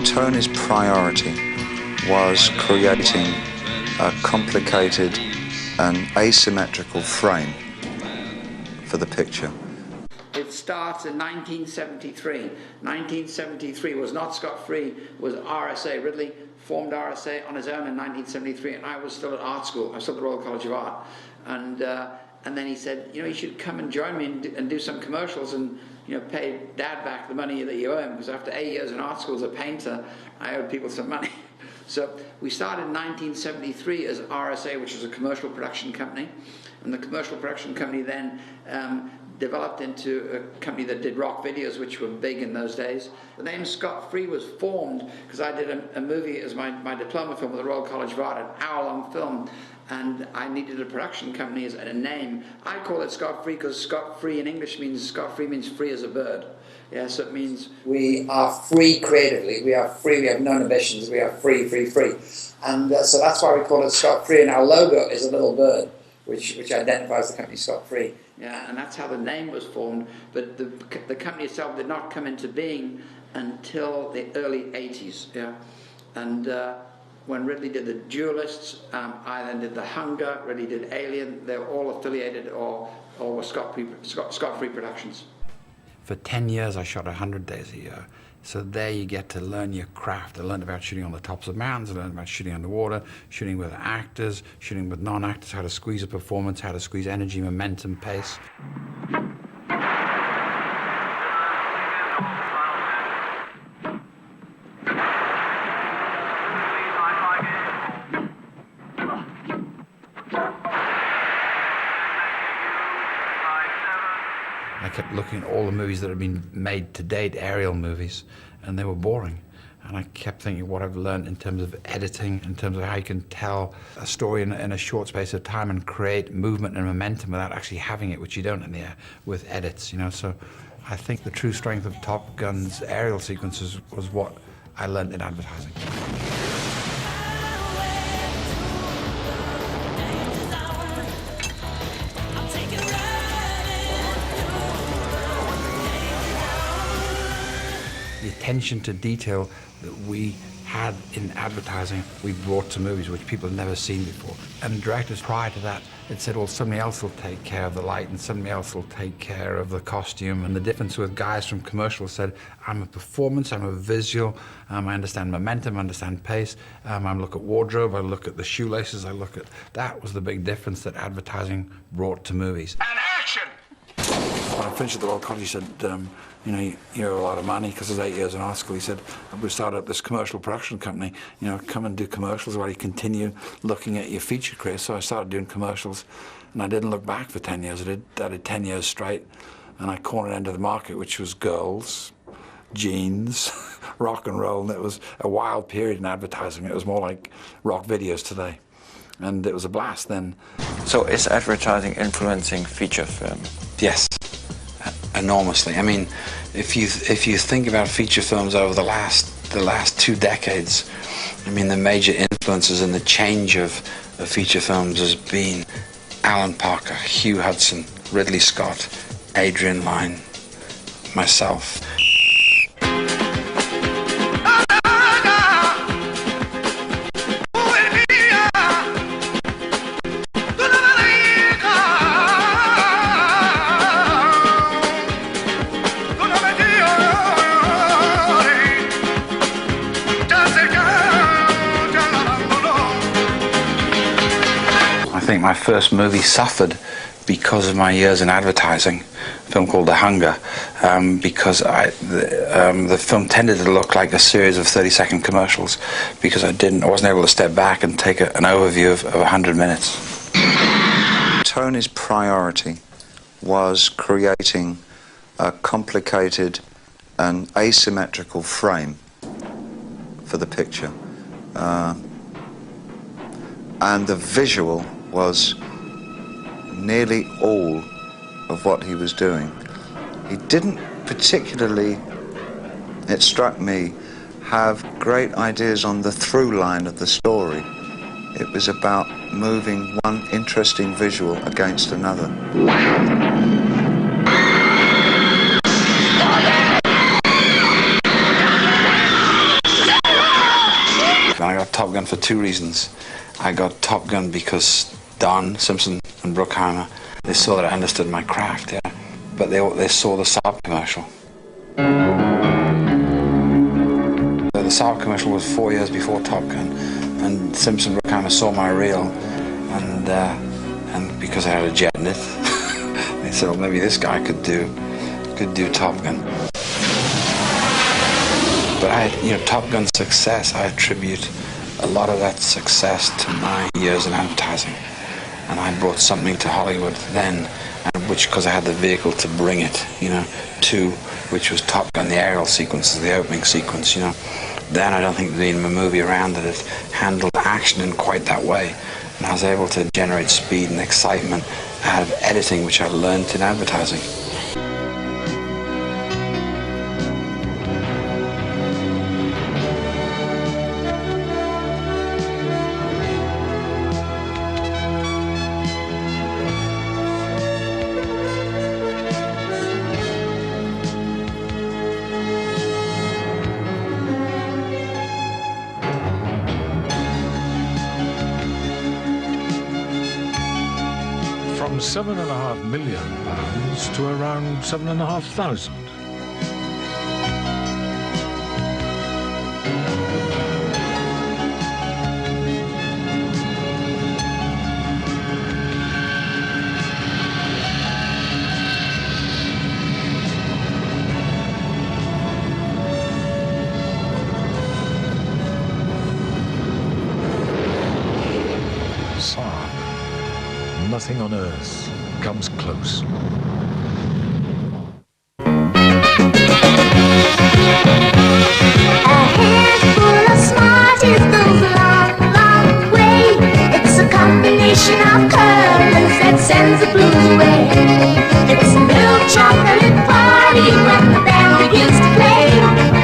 Tony's priority was creating a complicated and asymmetrical frame for the picture. It starts in 1973. 1973 was not scot-free, was RSA. Ridley formed RSA on his own in 1973, and I was still at art school. I was still at the Royal College of Art. And then he said, you know, you should come and join me and do some commercials and, you know, pay Dad back the money that you owe him, because after 8 years in art school as a painter, I owed people some money. So we started in 1973 as RSA, which was a commercial production company. And the commercial production company then developed into a company that did rock videos, which were big in those days. The name Scott Free was formed because I did a movie as my diploma film with the Royal College of Art, an hour-long film, and I needed a production company as a name. I call it Scott Free because Scott Free in English means, Scott Free means free as a bird. Yeah, so it means we are free creatively, we are free, we have no inhibitions, we are free, free, free. And so that's why we call it Scott Free, and our logo is a little bird, which identifies the company Scott Free. Yeah, and that's how the name was formed, but the company itself did not come into being until the early 80s. Yeah, and when Ridley did the Duelists, I then did The Hunger, Ridley did Alien. They were all affiliated or were Scott Free Productions. For 10 years I shot 100 days a year. So there you get to learn your craft. I learned about shooting on the tops of mountains, I learned about shooting underwater, shooting with actors, shooting with non-actors, how to squeeze a performance, how to squeeze energy, momentum, pace. I kept looking at all the movies that had been made to date, aerial movies, and they were boring. And I kept thinking what I've learned in terms of editing, in terms of how you can tell a story in a short space of time and create movement and momentum without actually having it, which you don't in the air with edits, you know. So I think the true strength of Top Gun's aerial sequences was what I learned in advertising. The attention to detail that we had in advertising, we brought to movies, which people had never seen before. And directors prior to that had said, well, somebody else will take care of the light and somebody else will take care of the costume. And the difference with guys from commercials said, I'm a performance, I'm a visual, I understand momentum, I understand pace, I look at wardrobe, I look at the shoelaces, I look at... That was the big difference that advertising brought to movies. And action! When I finished at the Royal College, he said, you know, you owe a lot of money, because I was 8 years in art school. He said, we started up this commercial production company, you know, come and do commercials while you continue looking at your feature career. So I started doing commercials, and I didn't look back for 10 years. I did 10 years straight, and I cornered end of the market, which was girls, jeans, rock and roll, and it was a wild period in advertising. It was more like rock videos today, and it was a blast then. So is advertising influencing feature film? Yes, enormously. I mean, if you think about feature films over the last 2 decades, I mean, the major influences in the change of feature films has been Alan Parker, Hugh Hudson, Ridley Scott, Adrian Lyne, myself. I think my first movie suffered because of my years in advertising, a film called The Hunger, because the film tended to look like a series of 30-second commercials because I wasn't able to step back and take an overview of 100 minutes. Tony's priority was creating a complicated and asymmetrical frame for the picture. And the visual was nearly all of what he was doing. He didn't particularly, it struck me, have great ideas on the through line of the story. It was about moving one interesting visual against another. Gun for two reasons. I got Top Gun because Don Simpson and Bruckheimer, they saw that I understood my craft, yeah. But they saw the Saab commercial. The Saab commercial was 4 years before Top Gun, and Simpson and Bruckheimer saw my reel, and because I had a jet in it, they said, well, maybe this guy could do Top Gun. But Top Gun's success, I attribute a lot of that success to my years in advertising. And I brought something to Hollywood then, and because I had the vehicle to bring it, to, which was Top Gun, the aerial sequences, the opening sequence, Then I don't think there'd been a movie around that had handled action in quite that way. And I was able to generate speed and excitement out of editing, which I learned in advertising. From £7.5 million to around 7,500. Nothing on earth comes close. A handful of smarties goes a long, long way. It's a combination of colors that sends the blues away. It's a milk chocolate party when the band begins to play.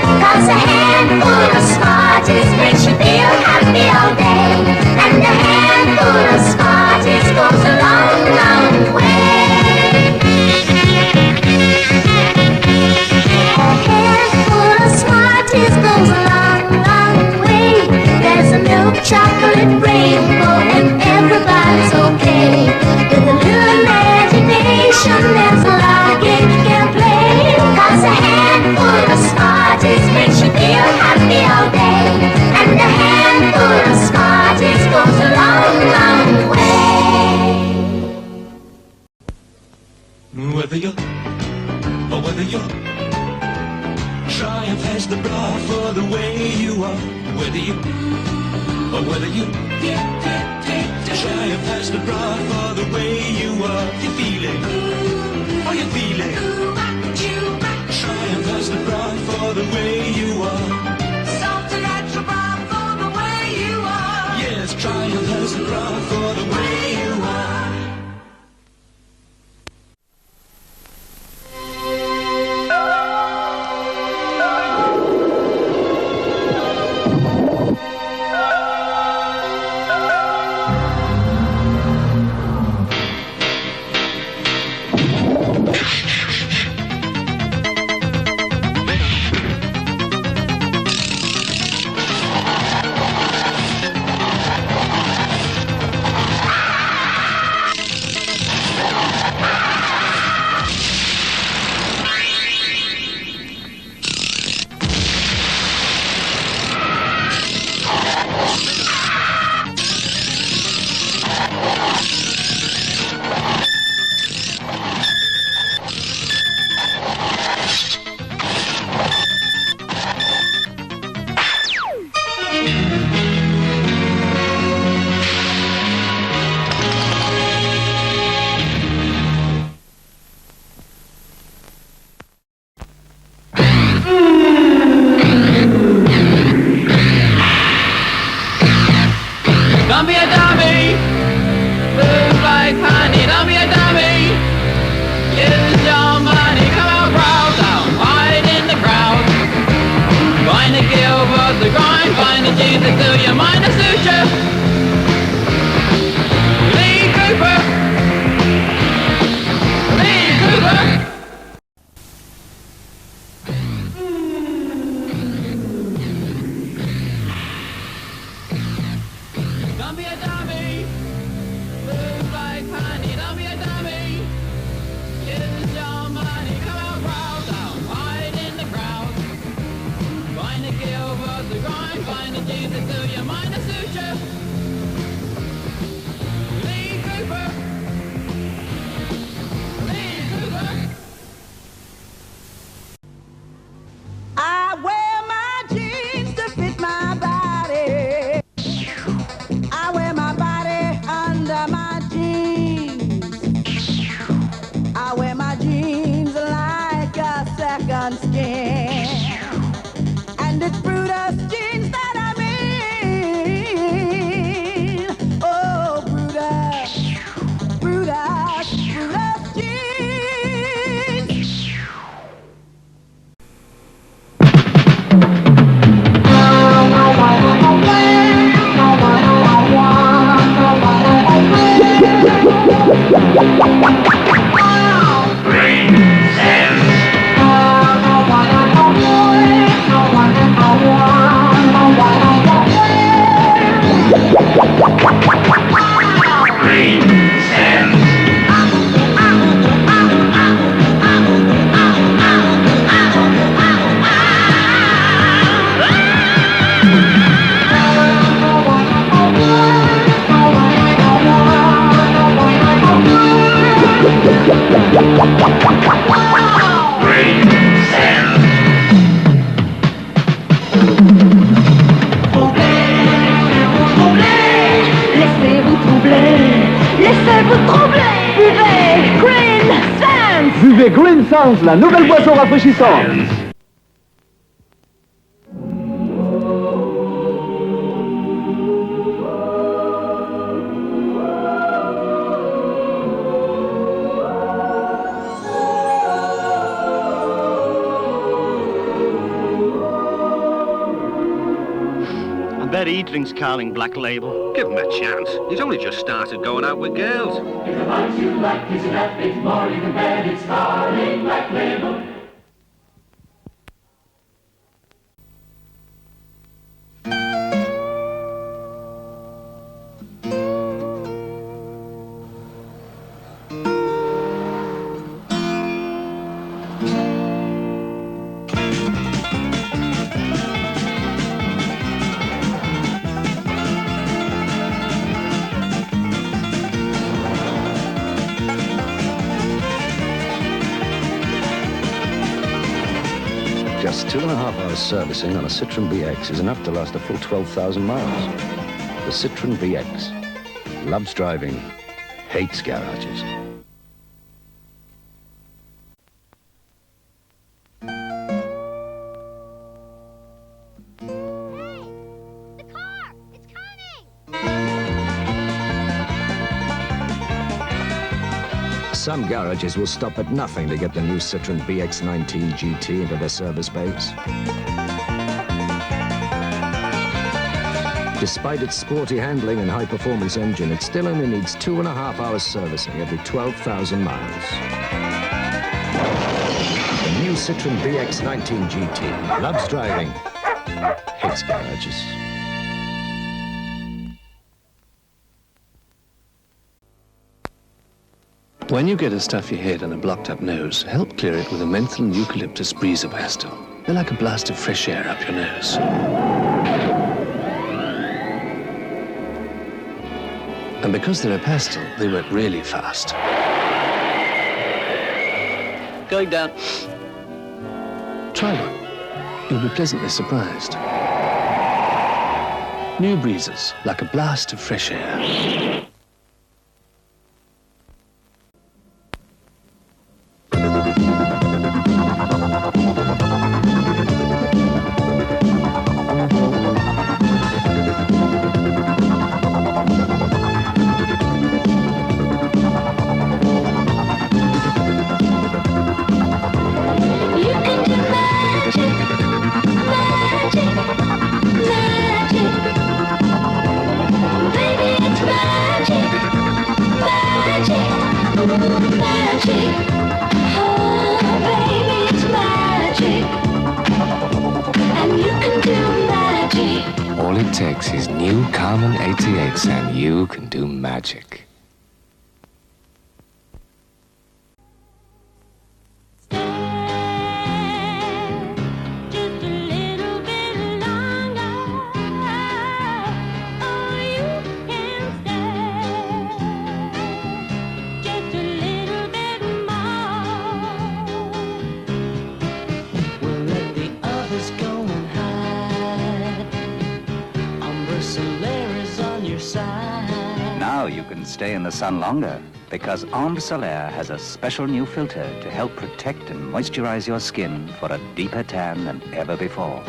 'Cause a handful of smarties makes you feel happy all day. And a handful of smarties goes a long, long way. A handful of smarties goes a long, long way. There's a milk chocolate rainbow and everybody's okay. With a little imagination, there's a lot of game you can play. 'Cause a handful of smarties makes you feel happy all day. And a handful of smarties goes a long, long way. Whether you're triumph has the bra for the way you are. Whether you triumph has the bra for the way you are. You feeling? Are you feeling? Triumph has the bra for the way you are. Something extra bra for the way you are. Yes, Triumph has the bra for the way you are. crayon skin. And it's Brutus jeans that I mean. Oh, Brutus, Brutus, Brutus jeans. Buvez Green Sans, la nouvelle boisson rafraîchissante. I bet he drinks Carling Black Label. Give him a chance. He's only just started going out with girls. If the ones you like is enough, it's more you can bet it's Carling Black Label. Just 2.5 hours servicing on a Citroen BX is enough to last a full 12,000 miles. The Citroen BX. Loves driving, hates garages. Some garages will stop at nothing to get the new Citroen BX19 GT into their service bays. Despite its sporty handling and high-performance engine, it still only needs 2.5 hours servicing every 12,000 miles. The new Citroen BX19 GT loves driving, hates garages. When you get a stuffy head and a blocked-up nose, help clear it with a menthol and eucalyptus breezer pastil. They're like a blast of fresh air up your nose. And because they're a pastil, they work really fast. Going down. Try one. You'll be pleasantly surprised. New breezers, like a blast of fresh air. All it takes is new Carmen ATX and you can do magic. Now you can stay in the sun longer Because Ambre Solaire has a special new filter to help protect and moisturize your skin for a deeper tan than ever before.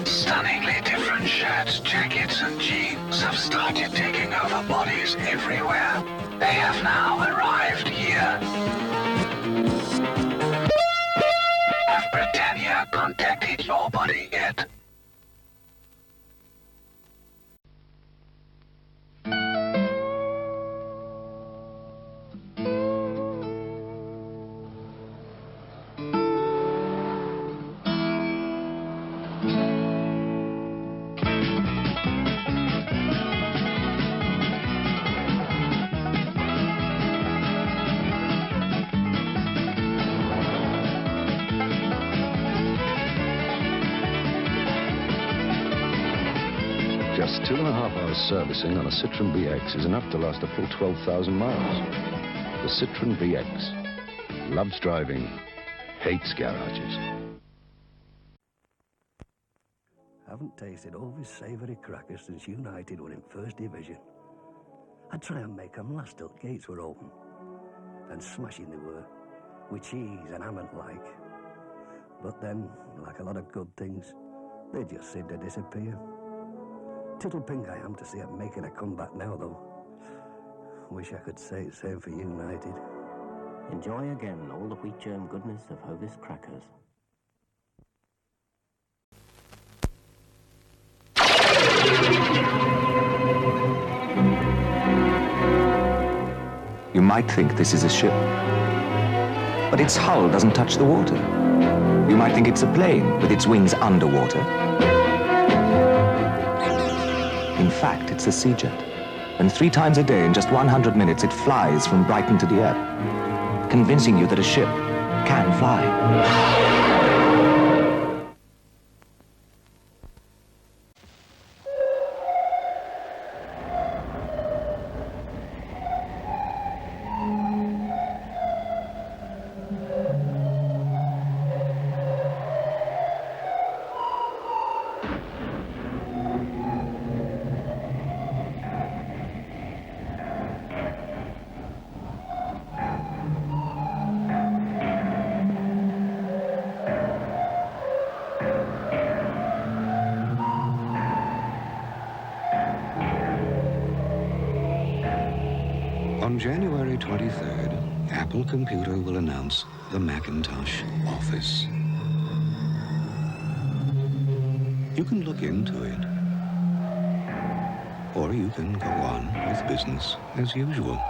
Stunningly different shirts, jackets and jeans have started taking over bodies everywhere. They have now arrived here. Have Britannia contacted your body yet? Just 2.5 hours servicing on a Citroen BX is enough to last a full 12,000 miles. The Citroen BX. Loves driving, hates garages. Haven't tasted all this savoury crackers since United were in First Division. I'd try and make 'em last till gates were open. And smashing they were, with cheese and ham and like. But then, like a lot of good things, they just seem to disappear. Tittle pink I am to see it making a comeback now, though. Wish I could say the same for United. Enjoy again all the wheat germ goodness of Hovis crackers. You might think this is a ship, but its hull doesn't touch the water. You might think it's a plane with its wings underwater. In fact, it's a sea jet. And 3 times a day, in just 100 minutes, it flies from Brighton to Dieppe, convincing you that a ship can fly. On January 23rd, Apple Computer will announce the Macintosh Office. You can look into it, or you can go on with business as usual.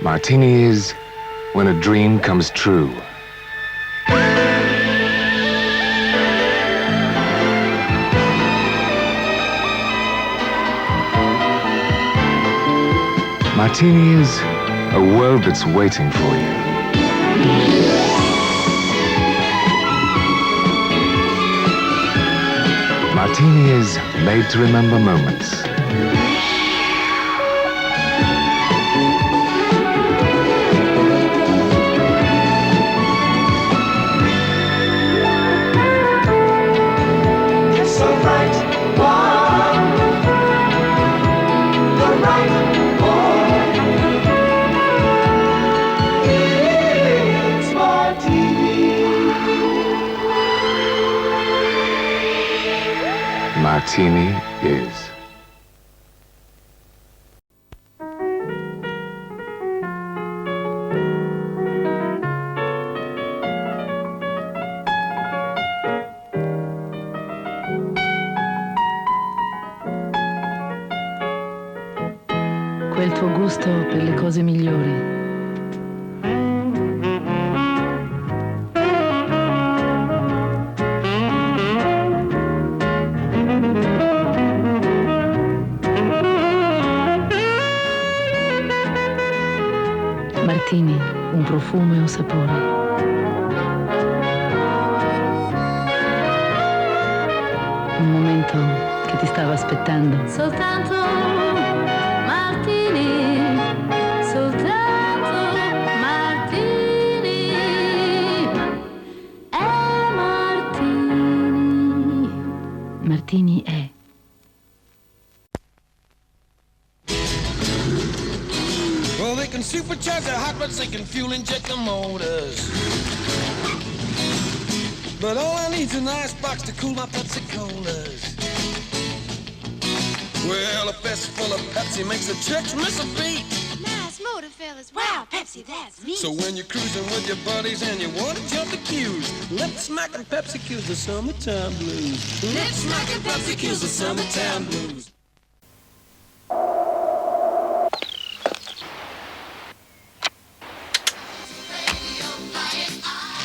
Martini is when a dream comes true. Martini is a world that's waiting for you. Martini is made to remember moments. Martini is. quel tuo gusto per le cose migliori. Martini, un profumo e un sapore. Un momento che ti stava aspettando. Soltanto martini, soltanto martini, è martini. Martini è. Well, they can supercharge their hot rods, they can fuel inject the motors. But all I need's an ice box to cool my Pepsi Colas. Well, a fist full of Pepsi makes the chicks miss a beat. Nice motor, fellas. Wow, Pepsi, that's neat. So when you're cruising with your buddies and you want to jump the queues, lip smacking Pepsi cues the summertime blues. Lip smacking Pepsi cues the summertime blues.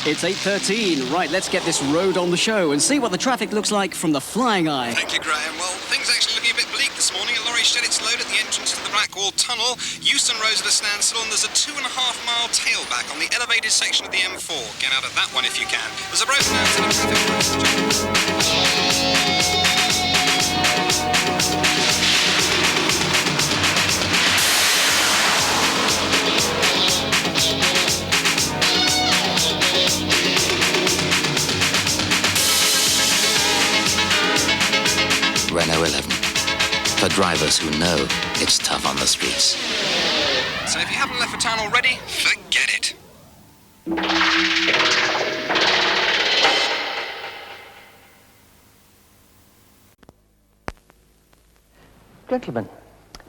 It's 8:13. Right, let's get this road on the show and see what the traffic looks like from the flying eye. Thank you, Graham. Well, things are actually looking a bit bleak this morning. A lorry shed its load at the entrance to the Blackwall Tunnel. Euston Road's at a standstill, and there's a 2.5-mile tailback on the elevated section of the M4. Get out of that one if you can. There's a broken down to the traffic. Renault 11. For drivers who know it's tough on the streets. So if you haven't left for town already, forget it. Gentlemen,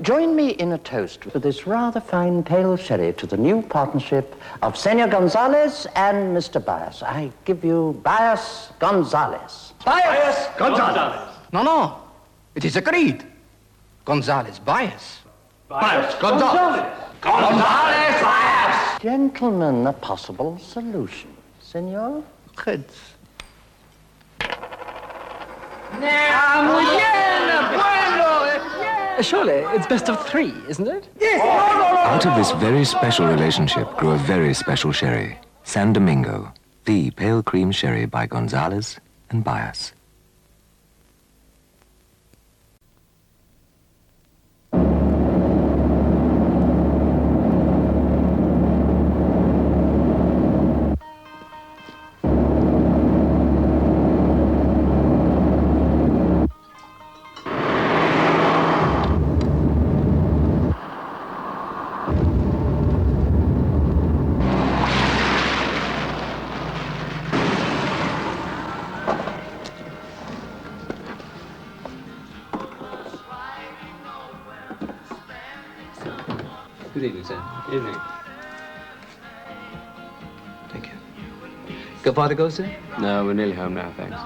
join me in a toast for this rather fine pale sherry to the new partnership of Senor Gonzalez and Mr. Bias. I give you Bias Gonzalez. Bias Gonzalez. No. It is agreed. Gonzalez Bias. Bias Gonzalez. Gonzalez Bias. Gentlemen, a possible solution. Senor? Heads. Surely, it's best of 3, isn't it? Yes. Out of this very special relationship grew a very special sherry. San Domingo, the pale cream sherry by Gonzalez and Bias. Good evening, sir. Evening. Thank you. Got far to go, sir? No, we're nearly home now, thanks.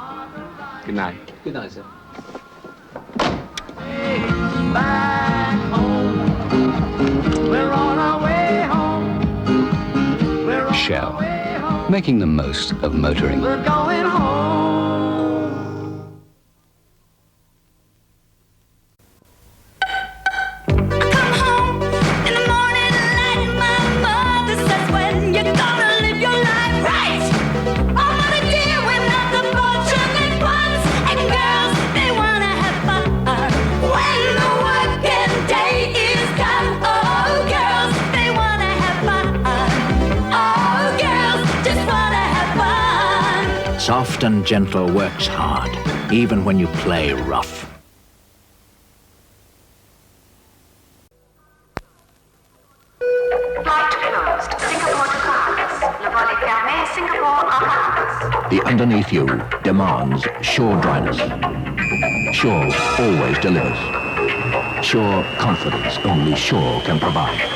Good night. Good night, sir. Back home. We're on our way home. Shell, making the most of motoring. We're going home. Soft and gentle works hard, even when you play rough. Flight closed. Singapore to Paris. Le vol est fermé. Singapore en Paris. The underneath you demands sure dryness. Sure always delivers. Sure confidence only Sure can provide.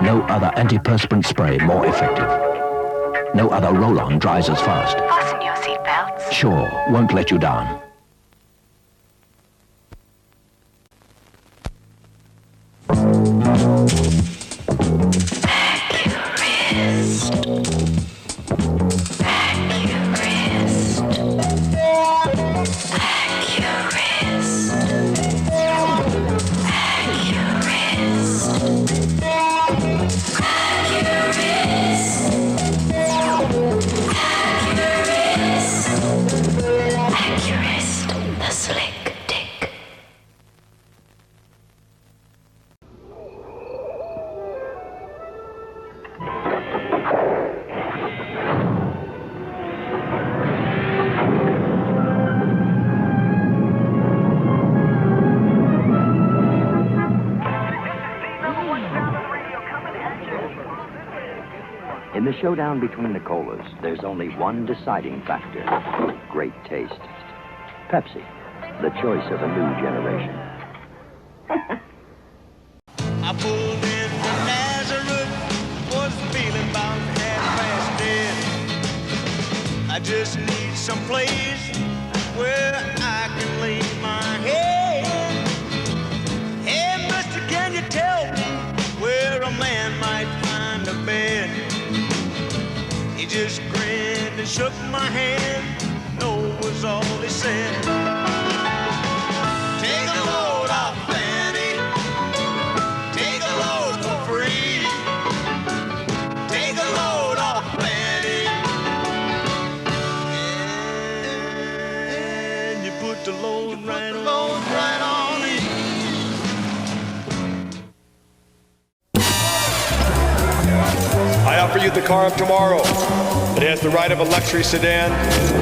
No other antiperspirant spray more effective. No other roll-on dries as fast. Fasten your seatbelts. Sure won't let you down. Slick Dick. In the showdown between the colas, there's only one deciding factor: great taste. Pepsi, the choice of a new generation. I pulled in from Nazareth, was feeling about half-past dead. I just need some place where I can lay my head. Hey, mister, can you tell me where a man might find a bed? He just grinned and shook my hand. No was all he said. Take a load off, Fanny. Take a load for free. Take a load off, Fanny. And you put the load right on me. I offer you the car of tomorrow. It has the ride of a luxury sedan,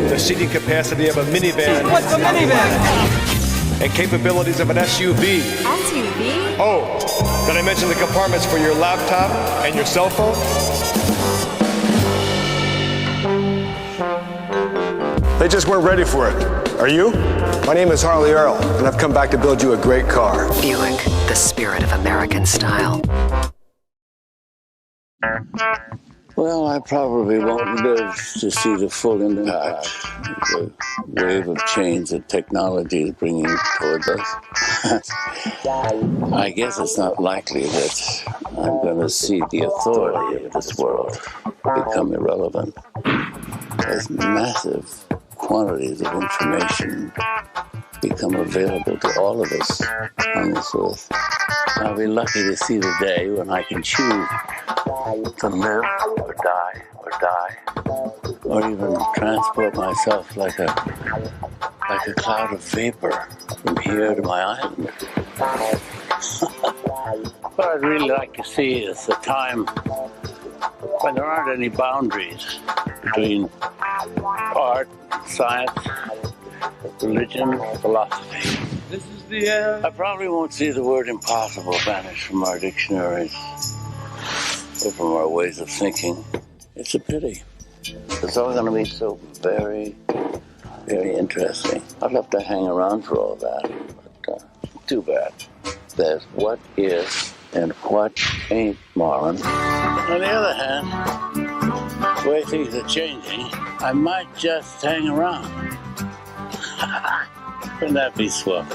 the seating capacity of a minivan. What's a minivan? And capabilities of an SUV. SUV? Oh, did I mention the compartments for your laptop and your cell phone? They just weren't ready for it. Are you? My name is Harley Earl, and I've come back to build you a great car. Buick, the spirit of American style. Well, I probably won't live to see the full impact, the wave of change that technology is bringing towards us. I guess it's not likely that I'm going to see the authority of this world become irrelevant. As massive quantities of information become available to all of us on this earth, I'll be lucky to see the day when I can choose to live or die, or even transport myself like a cloud of vapor from here to my island. What I'd really like to see is a time when there aren't any boundaries between art, science, religion, philosophy. This is the end. I probably won't see the word impossible vanish from our dictionaries or from our ways of thinking. It's a pity. It's all going to be so very, very interesting. I'd love to hang around for all that, but too bad. There's what is and what ain't, Marlon. On the other hand, the way things are changing, I might just hang around. Wouldn't that be swell?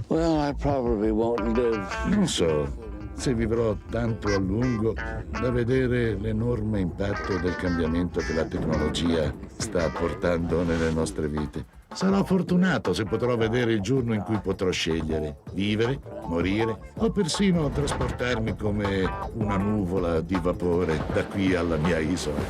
Well, I probably won't live. Non so se vivrò tanto a lungo da vedere l'enorme impatto del cambiamento che la tecnologia sta portando nelle nostre vite. Sarò fortunato se potrò vedere il giorno in cui potrò scegliere vivere, morire o persino trasportarmi come una nuvola di vapore da qui alla mia isola.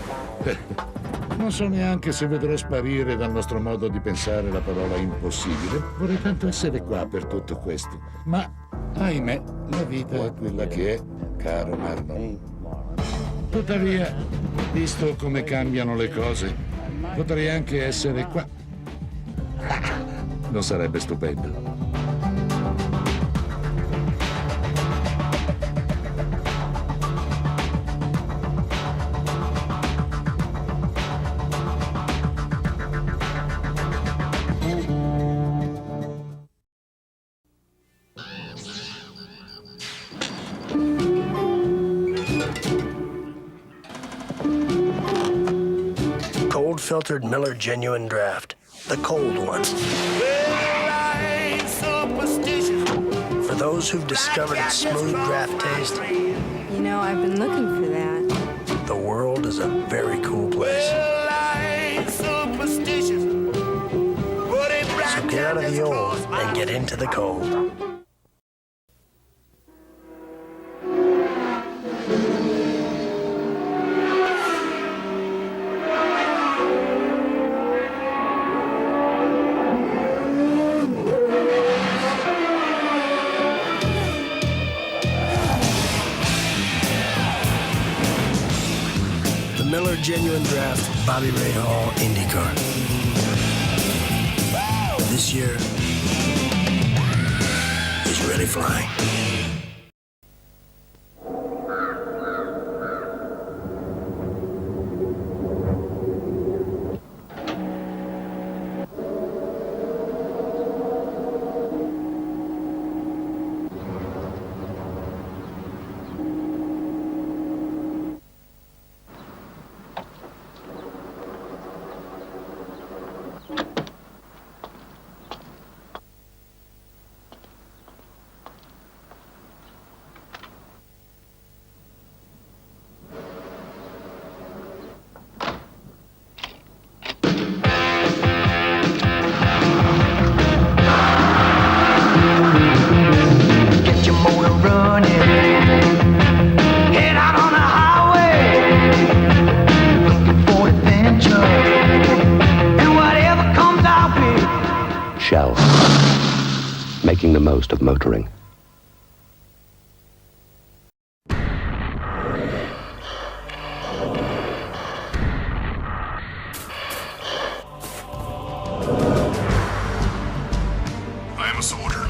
Non so neanche se vedrò sparire dal nostro modo di pensare la parola impossibile. Vorrei tanto essere qua per tutto questo. Ma, ahimè, la vita è quella che è, caro Marlon. Tuttavia, visto come cambiano le cose, potrei anche essere qua. Non sarebbe stupendo? Filtered Miller Genuine Draft, the cold one. For those who've discovered its smooth draft taste, You know, I've been looking for that. the world is a very cool place. So get out of the old and get into the cold. genuine draft Bobby Ray Hall IndyCar. This year is really flying. Shell. Making the most of motoring. I am a soldier.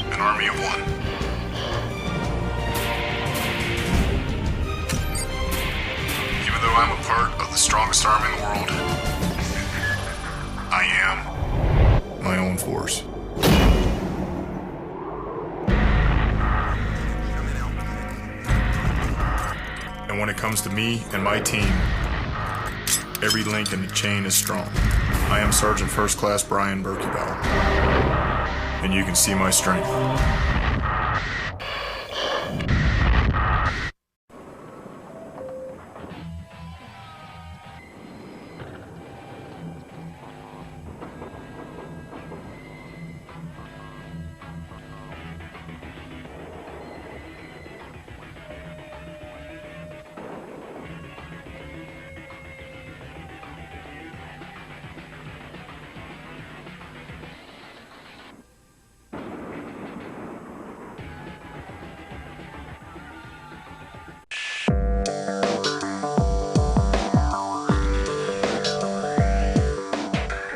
An army of one. Even though I'm a part of the strongest army in the world, I am my own force. And when it comes to me and my team, every link in the chain is strong. I am Sergeant First Class Brian Berkebauer, and you can see my strength.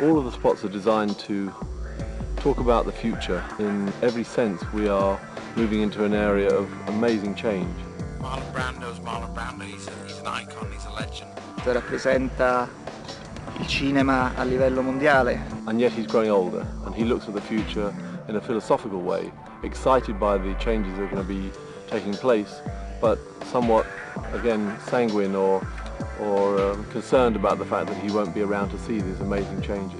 All of the spots are designed to talk about the future. In every sense, we are moving into an area of amazing change. Marlon Brando's Marlon Brando, he's an icon, he's a legend. Rappresenta il cinema a livello mondiale. And yet he's growing older, and he looks at the future in a philosophical way, excited by the changes that are going to be taking place, but somewhat, again, sanguine or concerned about the fact that he won't be around to see these amazing changes.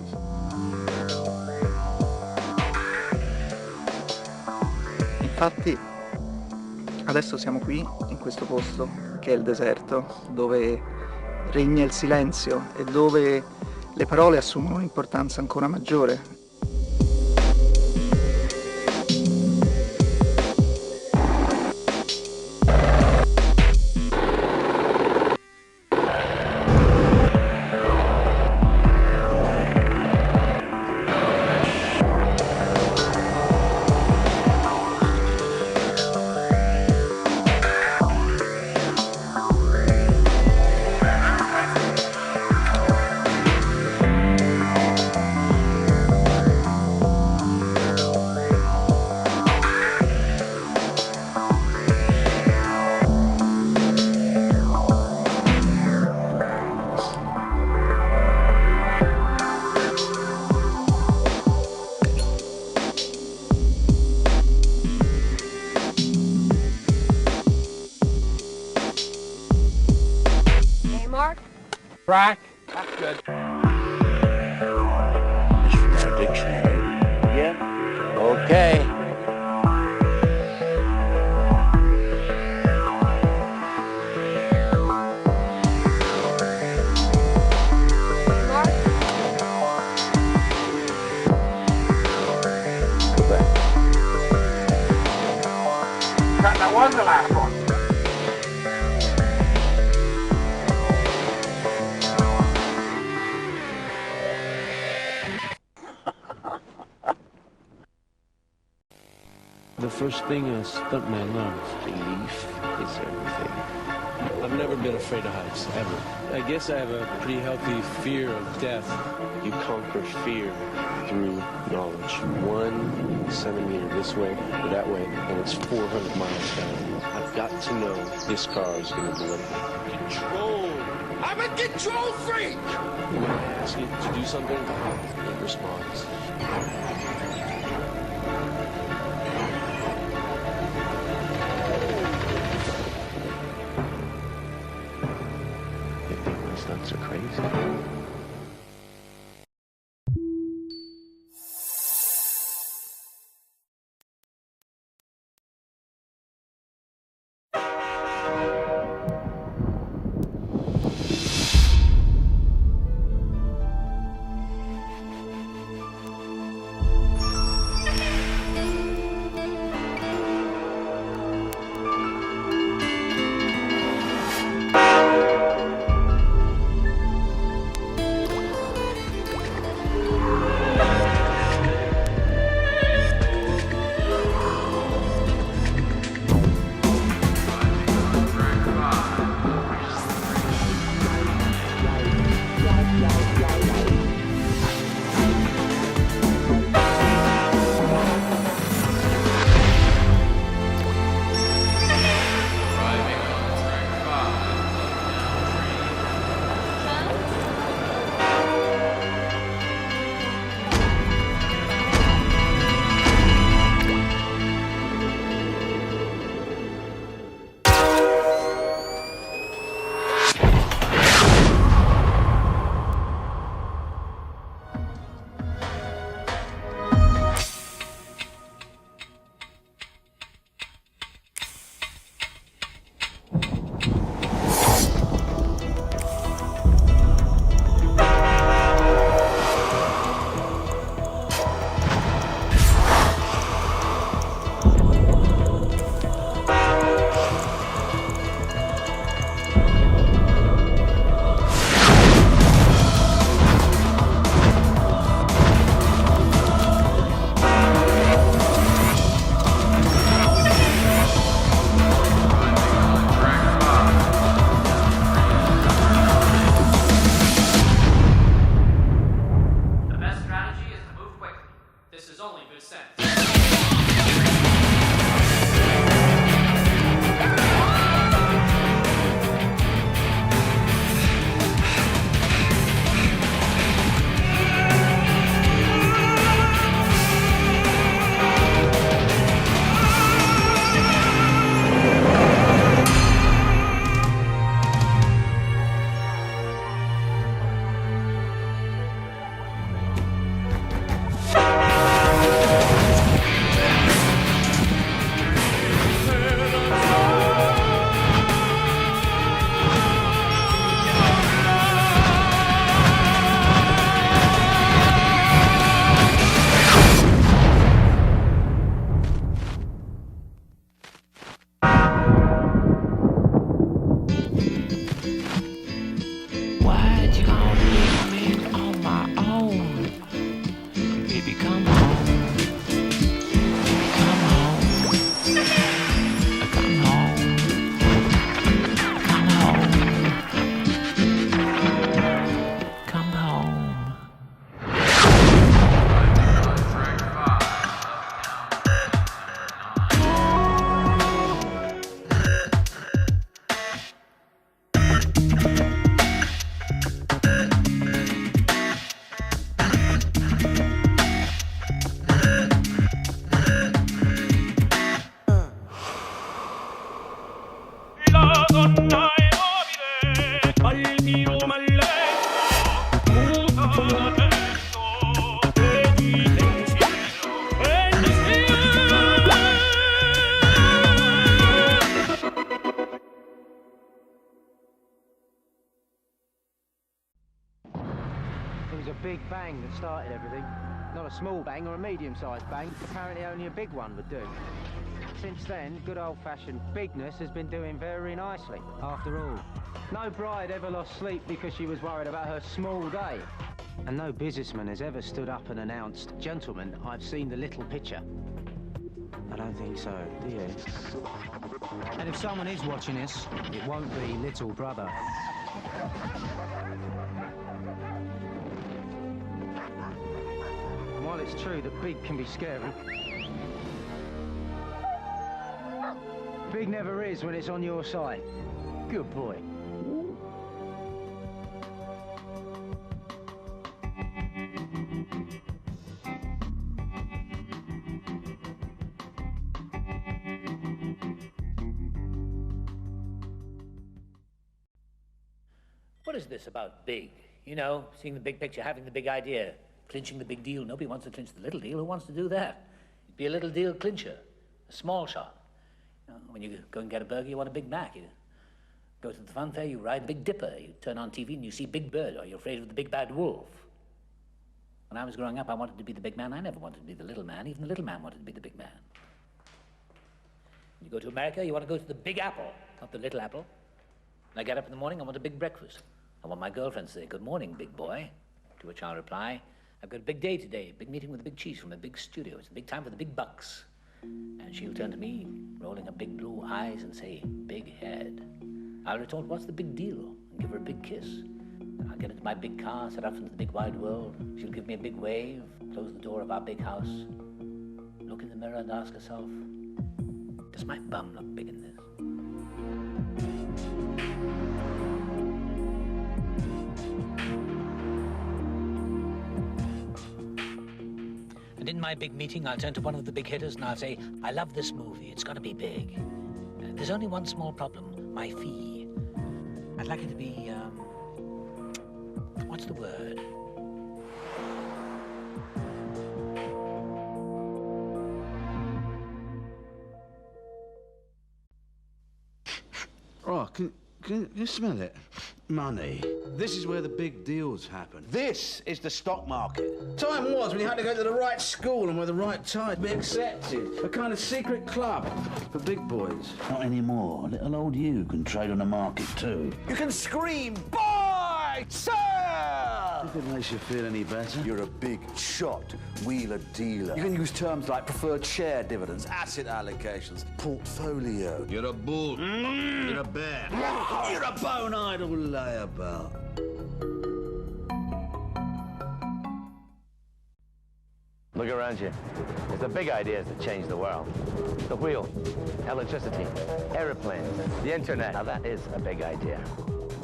Infatti, adesso siamo qui, in questo posto, che è il deserto, dove regna il silenzio e dove le parole assumono un'importanza ancora maggiore. Crack. That's good. It's from our dictionary. Yeah. Okay. That was the last one. the first thing a stuntman learns. Belief is everything. I've never been afraid of heights, ever. I guess I have a pretty healthy fear of death. You conquer fear through knowledge. 1 centimeter this way or that way, and it's 400 miles down. I've got to know this car is going to deliver. Control! I'm a control freak! When I ask it to do something, it responds. They think my stunts are crazy. big bang that started everything. Not a small bang or a medium-sized bang. Apparently only a big one would do. Since then, good old-fashioned bigness has been doing very nicely, after all. No bride ever lost sleep because she was worried about her small day. And no businessman has ever stood up and announced, "Gentlemen, I've seen the little picture." I don't think so, do you? And if someone is watching us, it won't be little brother. And while it's true that big can be scary, big never is when it's on your side. Good boy. What is this about big? You know, seeing the big picture, having the big idea, clinching the big deal. Nobody wants to clinch the little deal. Who wants to do that? Be a little deal clincher, a small shot. You know, when you go and get a burger, you want a Big Mac. You go to the fun fair, you ride Big Dipper. You turn on TV and you see Big Bird, or you're afraid of the big bad wolf. When I was growing up, I wanted to be the big man. I never wanted to be the little man. Even the little man wanted to be the big man. When you go to America, you want to go to the Big Apple, not the Little Apple. When I get up in the morning, I want a big breakfast. I want my girlfriend to say, "Good morning, big boy," to which I'll reply, "I've got a big day today, big meeting with a big cheese from a big studio. It's a big time for the big bucks." And she'll turn to me, rolling her big blue eyes, and say, "Big head." I'll retort, "What's the big deal?" and give her a big kiss. Then I'll get into my big car, set off into the big wide world. She'll give me a big wave, close the door of our big house, look in the mirror and ask herself, "Does my bum look big in this?" And in my big meeting, I'll turn to one of the big hitters and I'll say, "I love this movie. It's got to be big. There's only one small problem, my fee. I'd like it to be, what's the word? Oh, can you smell it? Money. This is where the big deals happen. This is the stock market. Time was when you had to go to the right school and wear the right tie to be accepted. A kind of secret club for big boys. Not anymore. Little old you can trade on the market too. You can scream, "Buy! Sell!" If it makes you feel any better. You're a big shot wheeler dealer. You can use terms like preferred share dividends, asset allocations, portfolio. You're a bull. You're a bear. You're a bone-eyed layabout. Look around you. There's the big ideas that change the world. The wheel, electricity, aeroplanes, the internet. Now that is a big idea.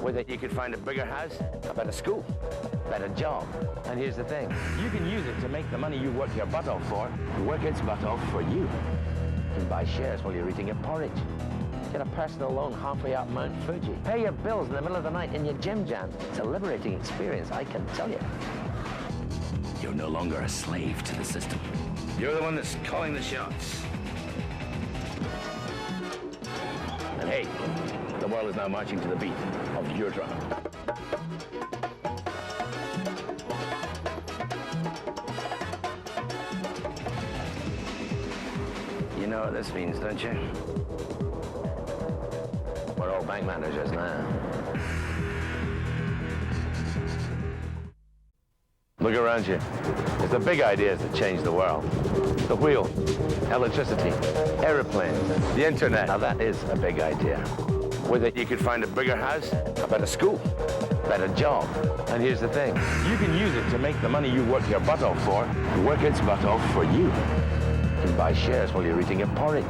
With it, you could find a bigger house, a better school, a better job. And here's the thing. You can use it to make the money you work your butt off for, work its butt off for you. You can buy shares while you're eating your porridge. Get a personal loan halfway up Mount Fuji. Pay your bills in the middle of the night in your gym jams. It's a liberating experience, I can tell you. You're no longer a slave to the system. You're the one that's calling the shots. And hey, the world is now marching to the beat of your drum. You know what this means, don't you? We're all bank managers now. Look around you. There's the big ideas that change the world. The wheel, electricity, aeroplanes, the internet. Now that is a big idea. With it, you could find a bigger house, a better school, a better job. And here's the thing. You can use it to make the money you work your butt off for, work its butt off for you. You can buy shares while you're eating your porridge.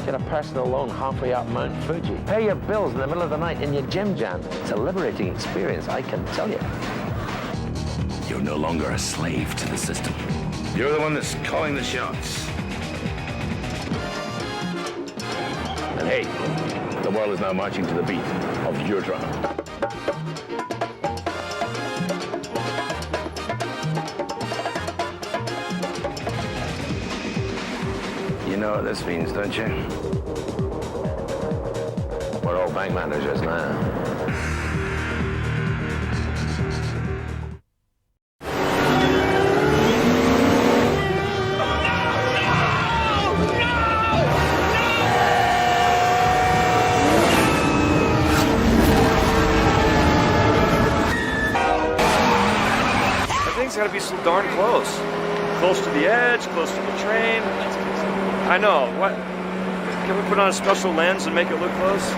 Get a personal loan halfway up Mount Fuji. Pay your bills in the middle of the night in your gym jams. It's a liberating experience, I can tell you. You're no longer a slave to the system. You're the one that's calling the shots. And hey, the world is now marching to the beat of your drum. You know what this means, don't you? We're all bank managers now. It's got to be so darn close. Close to the edge, close to the train. I know. What? Can we put on a special lens and make it look close?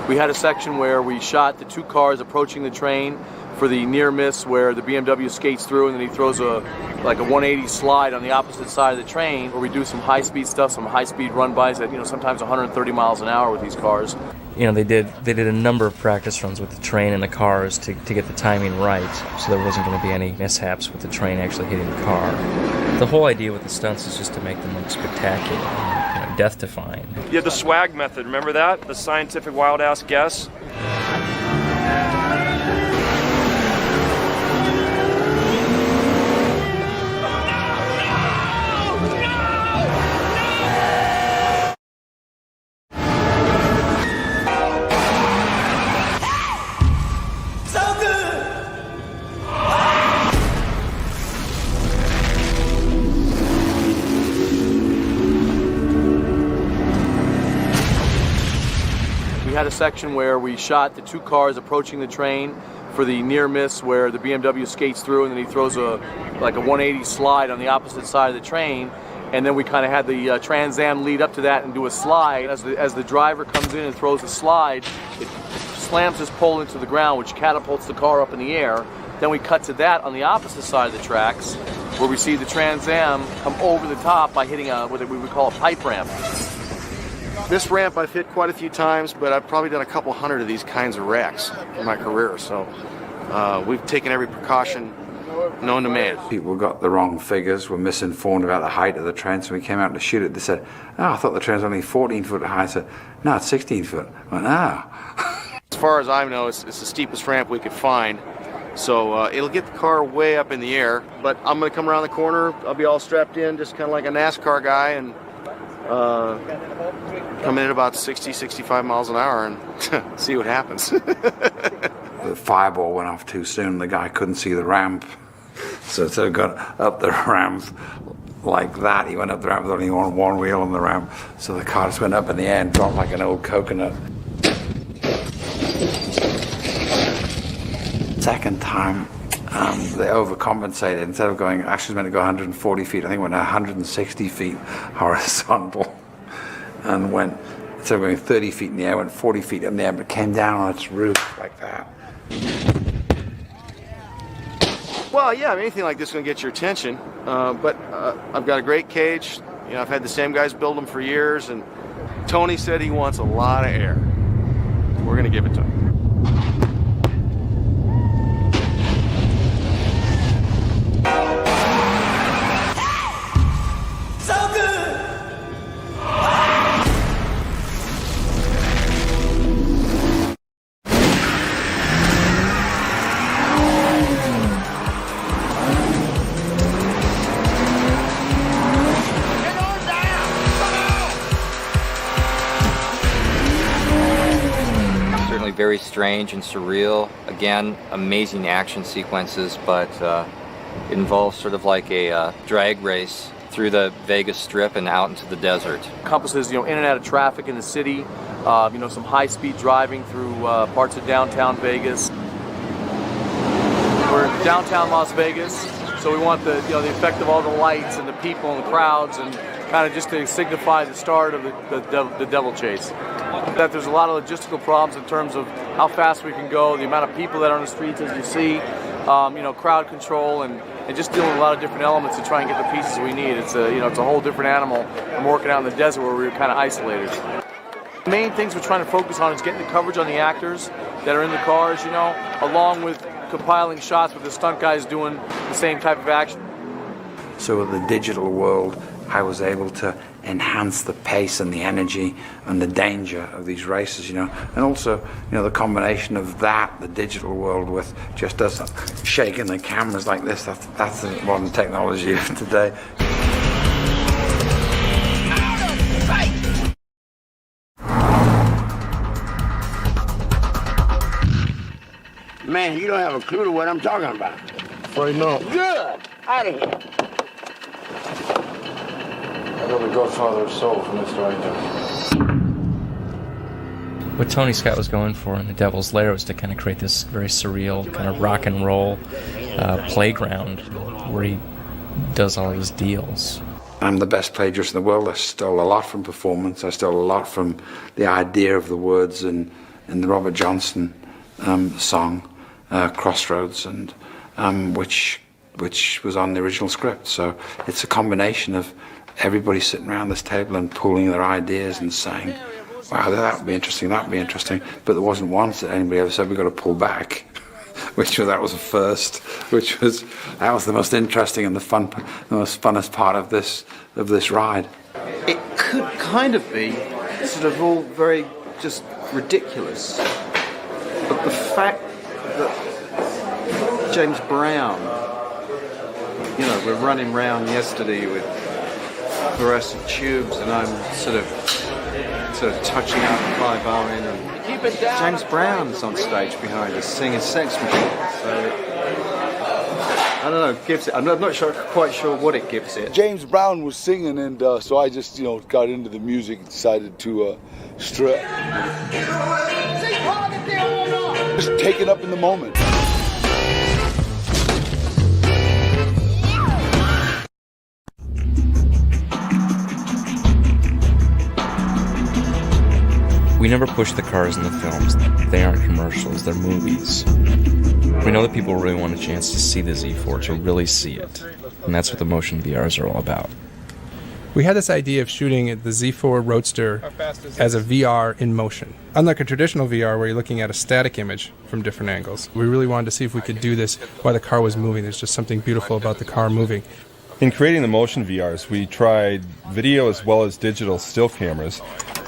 We had a section where we shot the two cars approaching the train for the near miss where the BMW skates through and then he throws a 180 slide on the opposite side of the train, where we do some high-speed stuff, some high-speed run-bys at, sometimes 130 miles an hour with these cars. They did a number of practice runs with the train and the cars to get the timing right, so there wasn't going to be any mishaps with the train actually hitting the car. The whole idea with the stunts is just to make them look spectacular, and, death-defying. You had the swag method, remember that? The scientific wild-ass guess? Had a section where we shot the two cars approaching the train for the near miss where the BMW skates through and then he throws a 180 slide on the opposite side of the train, and then we kind of had the Trans Am lead up to that and do a slide. As the driver comes in and throws the slide, it slams his pole into the ground, which catapults the car up in the air. Then we cut to that on the opposite side of the tracks where we see the Trans Am come over the top by hitting what we would call a pipe ramp. This ramp I've hit quite a few times, but I've probably done a couple hundred of these kinds of wrecks in my career, so we've taken every precaution known to man. People got the wrong figures, were misinformed about the height of the train, so we came out to shoot it. They said, I thought the train's only 14 foot high. I said, no, it's 16 foot. I went, As far as I know, it's the steepest ramp we could find, so it'll get the car way up in the air, but I'm going to come around the corner, I'll be all strapped in, just kind of like a NASCAR guy, and come in at about 60, 65 miles an hour and see what happens. The fireball went off too soon. The guy couldn't see the ramp. So instead of going up the ramp like that, he went up the ramp with only one wheel on the ramp. So the car just went up in the air and dropped like an old coconut. Second time, they overcompensated. Instead of going, actually meant to go 140 feet, I think it went 160 feet horizontal. And went, instead of going 30 feet in the air, went 40 feet in the air, but came down on its roof like that. Well, yeah, anything like this is going to get your attention. But I've got a great cage. I've had the same guys build them for years, and Tony said he wants a lot of air. We're going to give it to him. Very strange and surreal. Again, amazing action sequences, but it involves sort of like a drag race through the Vegas Strip and out into the desert. Encompasses, in and out of traffic in the city, some high-speed driving through parts of downtown Vegas. We're in downtown Las Vegas, so we want the effect of all the lights and the people and the crowds, and kind of just to signify the start of the devil chase. That there's a lot of logistical problems in terms of how fast we can go, the amount of people that are on the streets, as you see, crowd control, and just dealing with a lot of different elements to try and get the pieces we need. It's a whole different animal from working out in the desert where we were kind of isolated. The main things we're trying to focus on is getting the coverage on the actors that are in the cars, along with compiling shots with the stunt guys doing the same type of action. So with the digital world, I was able to enhance the pace and the energy and the danger of these races, and also, the combination of that, the digital world, with just us shaking the cameras like this, that's the modern technology of today. Man, you don't have a clue to what I'm talking about. Right now. Good! Out of here. I got the Godfather of Soul from Mr. Angel. What Tony Scott was going for in The Devil's Lair was to kind of create this very surreal kind of rock and roll playground where he does all of his deals. I'm the best plagiarist in the world. I stole a lot from performance. I stole a lot from the idea of the words in the Robert Johnson song, Crossroads, and which was on the original script. So it's a combination of everybody sitting around this table and pooling their ideas and saying, wow, that would be interesting, that would be interesting. But there wasn't once that anybody ever said, we've got to pull back. That was the first, that was the most interesting and the most funnest part of this ride. It could kind of be sort of all very just ridiculous, but the fact that James Brown, we're running around yesterday with fluorescent tubes, and I'm sort of touching up Clive Owen, and James Brown's on stage behind us singing Sex Machine. So I don't know, it gives it. I'm not quite sure what it gives it. James Brown was singing, and so I just got into the music and decided to strip. Just take it up in the moment. We never push the cars in the films. They aren't commercials, they're movies. We know that people really want a chance to see the Z4, to really see it. And that's what the motion VRs are all about. We had this idea of shooting the Z4 Roadster as a VR in motion. Unlike a traditional VR where you're looking at a static image from different angles, we really wanted to see if we could do this while the car was moving. There's just something beautiful about the car moving. In creating the motion VRs, we tried video as well as digital still cameras.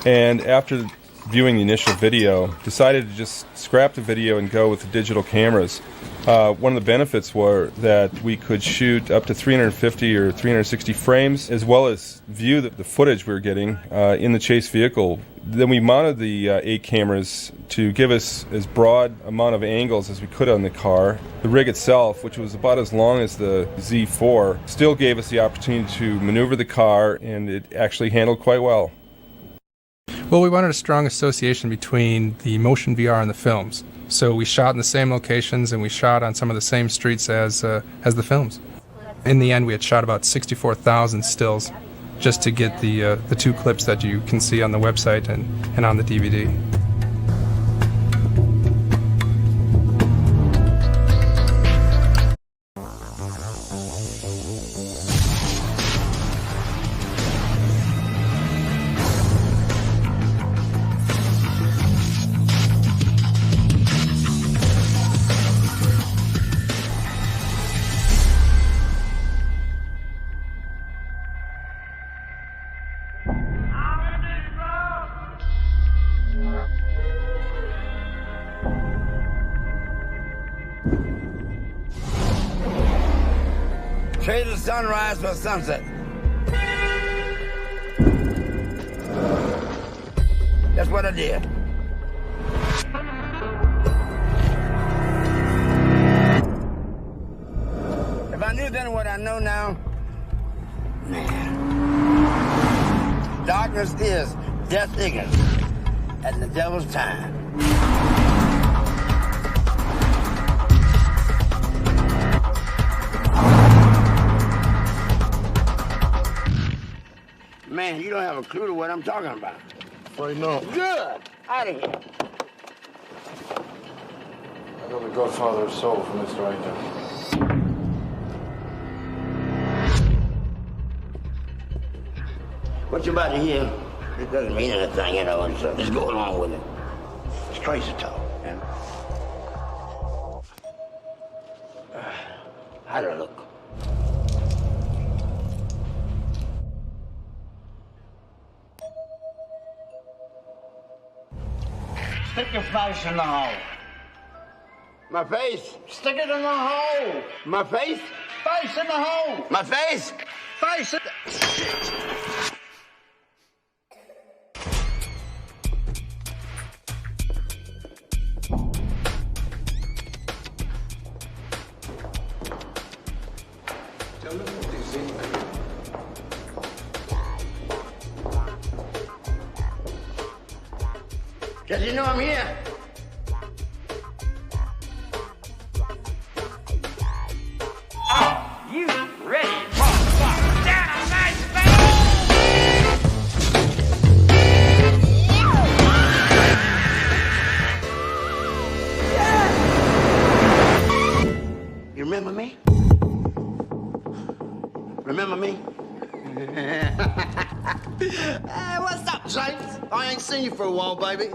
And after viewing the initial video, decided to just scrap the video and go with the digital cameras. One of the benefits were that we could shoot up to 350 or 360 frames, as well as view the footage we were getting in the chase vehicle. Then we mounted the 8 cameras to give us as broad amount of angles as we could on the car. The rig itself, which was about as long as the Z4, still gave us the opportunity to maneuver the car, and it actually handled quite well. Well, we wanted a strong association between the motion VR and the films. So we shot in the same locations, and we shot on some of the same streets as the films. In the end, we had shot about 64,000 stills just to get the 2 clips that you can see on the website and on the DVD. Trade the sunrise for sunset. That's what I did. If I knew then what I know now, man. Darkness is death ignorance and the devil's time. Man, you don't have a clue to what I'm talking about. Right now. Good. Out of here. I know the Godfather of Soul from Mr. Right now. What you about to hear, it doesn't mean anything, and so just go along with it. It's crazy talk, man. How'd it look? Stick your face in the hole. My face? Stick it in the hole. My face? Face in the hole. My face? Face in the... Does he know I'm here? Oh, you ready, motherfucker? Down on nice face! Remember me? Hey, what's up, James? I ain't seen you for a while, baby.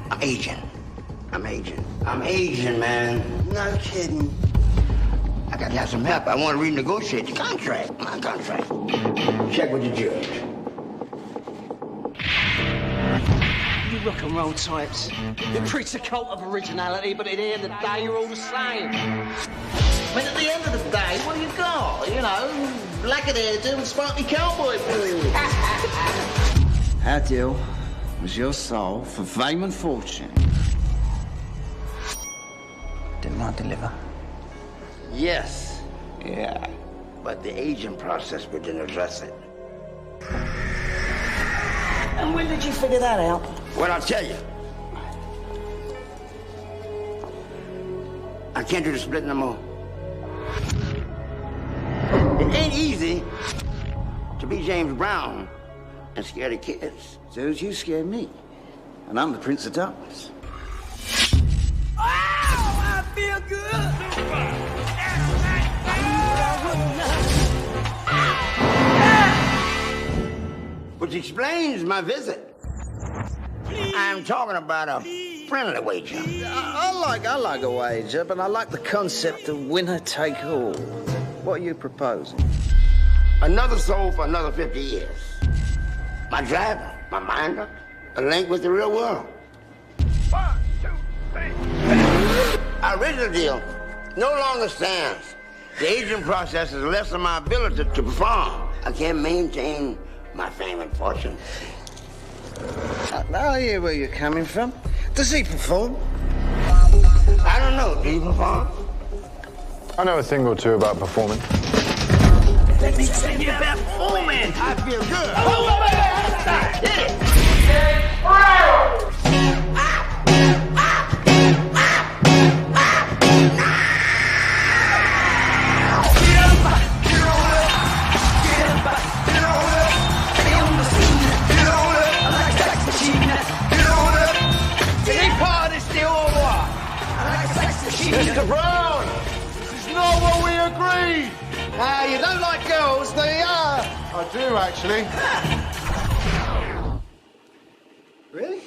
I'm aging. I'm aging, man. No kidding. I gotta have some help. I want to renegotiate the contract. My contract. Check with the judge. You rock and roll types. You preach a cult of originality, but at the end of the day, you're all the same. But at the end of the day, what do you got? You know, black and hairdo and sparkly cowboy boots. How deal was your soul for fame and fortune? Didn't I deliver? Yes. Yeah. But the aging process didn't address it. And when did you figure that out? Well, I'll tell you. I can't do the split no more. It ain't easy to be James Brown and scare the kids. So as you scared me. And I'm the Prince of Darkness. Oh, I feel good. Which explains my visit. I'm talking about a friendly wager. I like a wager, but I like the concept of winner take all. What are you proposing? Another soul for another 50 years. My driver, my minder, a link with the real world. 1, 2, 3. Our original deal no longer stands. The aging process has lessened my ability to perform. I can't maintain my fame and fortune. I hear where you're coming from. Does he perform? I don't know. Do you perform? I know a thing or two about performing. Let me tell you about performing. I feel good. Hit it. Mr. Brown, this is not what we agreed. You don't like girls, do you? I do, actually. Really?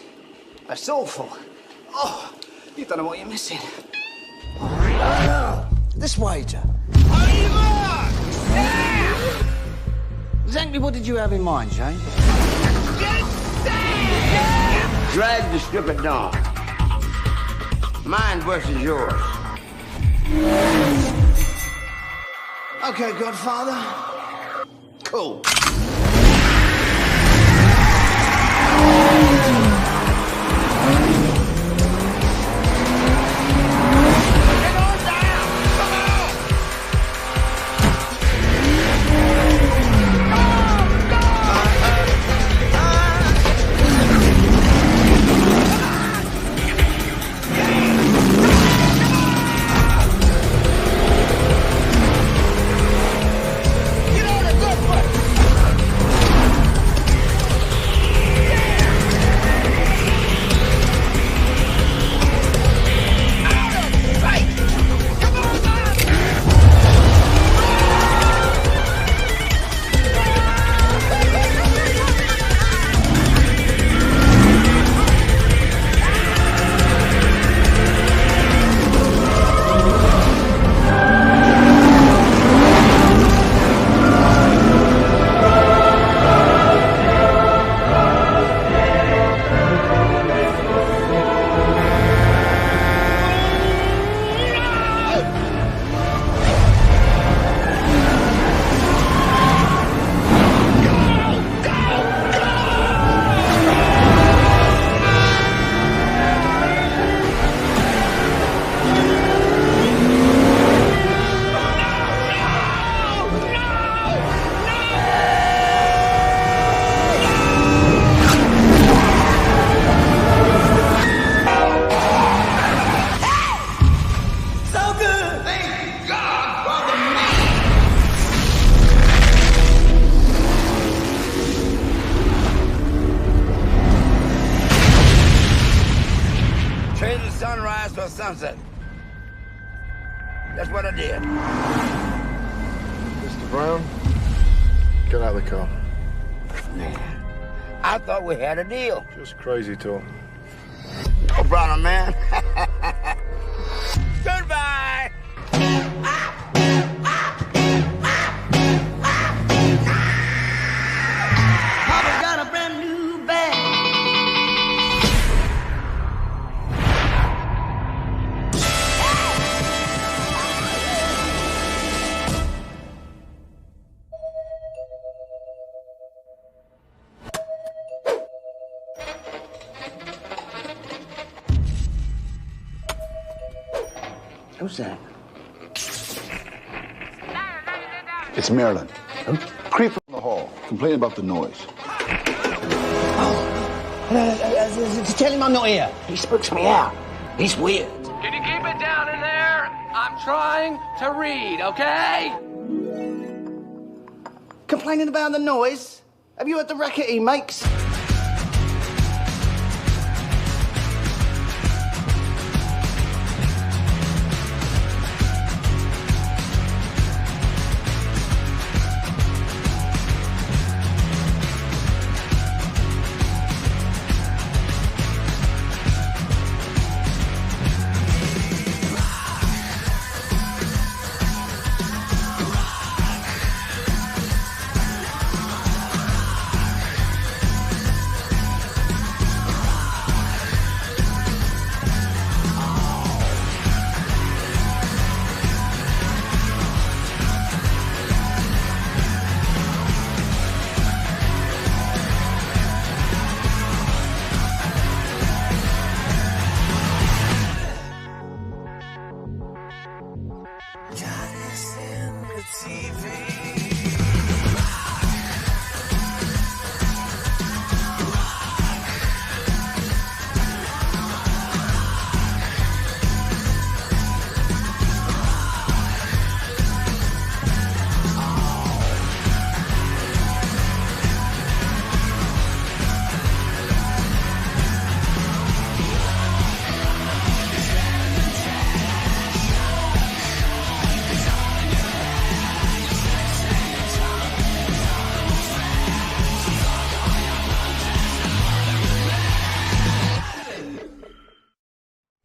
That's awful. Oh, you don't know what you're missing. This wager. Exactly what did you have in mind, James? Drag the strip at dawn. Mine versus yours. Okay, Godfather. Cool. Sunset. That's what I did. Brown, get out of the car. I thought we had a deal. Just crazy talk. Oh, brother, man. Goodbye. Papa got a brand new bag. Who's that? It's Marilyn. Creep in the hall, complaining about the noise. Tell him I'm not here. He spooks me out. He's weird. Can you keep it down in there? I'm trying to read, okay? Complaining about the noise? Have you heard the racket he makes?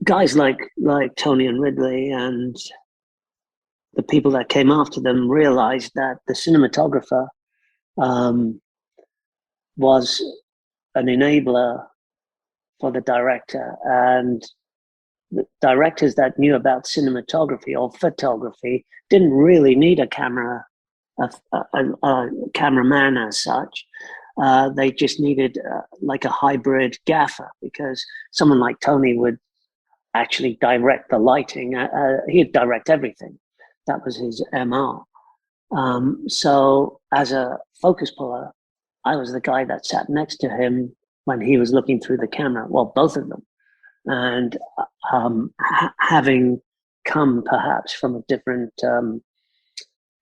Guys like Tony and Ridley and the people that came after them realized that the cinematographer was an enabler for the director, and the directors that knew about cinematography or photography didn't really need a cameraman as such. They just needed like a hybrid gaffer, because someone like Tony would actually direct the lighting. He'd direct everything. That was his MO. So as a focus puller, I was the guy that sat next to him when he was looking through the camera. Well, both of them. And having come perhaps from a different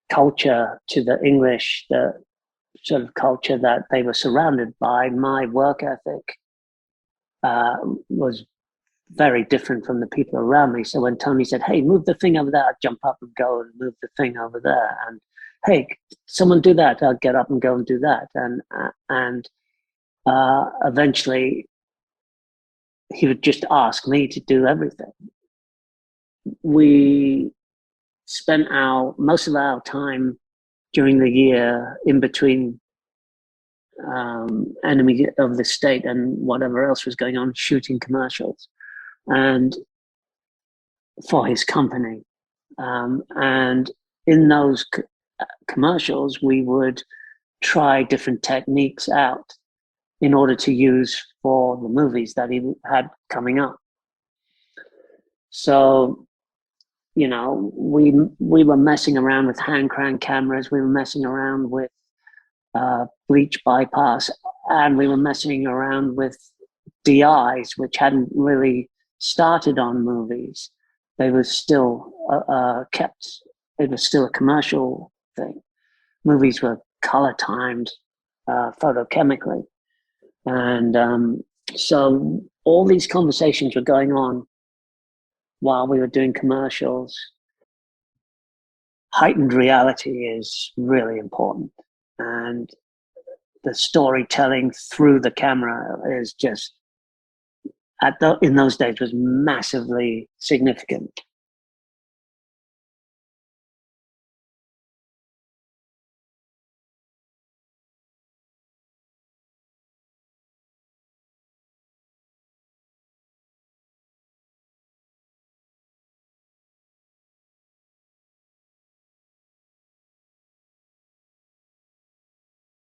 culture to the English, the sort of culture that they were surrounded by, my work ethic was very different from the people around me. So when Tony said, "Hey, move the thing over there," I'd jump up and go and move the thing over there. And, "Hey, someone do that," I'd get up and go and do that. And eventually he would just ask me to do everything. We spent most of our time during the year in between Enemy of the State and whatever else was going on, shooting commercials and for his company. And in those commercials, we would try different techniques out in order to use for the movies that he had coming up. So, you know, we were messing around with hand crank cameras. We were messing around with bleach bypass, and we were messing around with DIs, which hadn't really started on movies. They were still it was still a commercial thing. Movies were color timed photochemically. And so all these conversations were going on while we were doing commercials. heightened reality is really important, and the storytelling through the camera is just in those days was massively significant.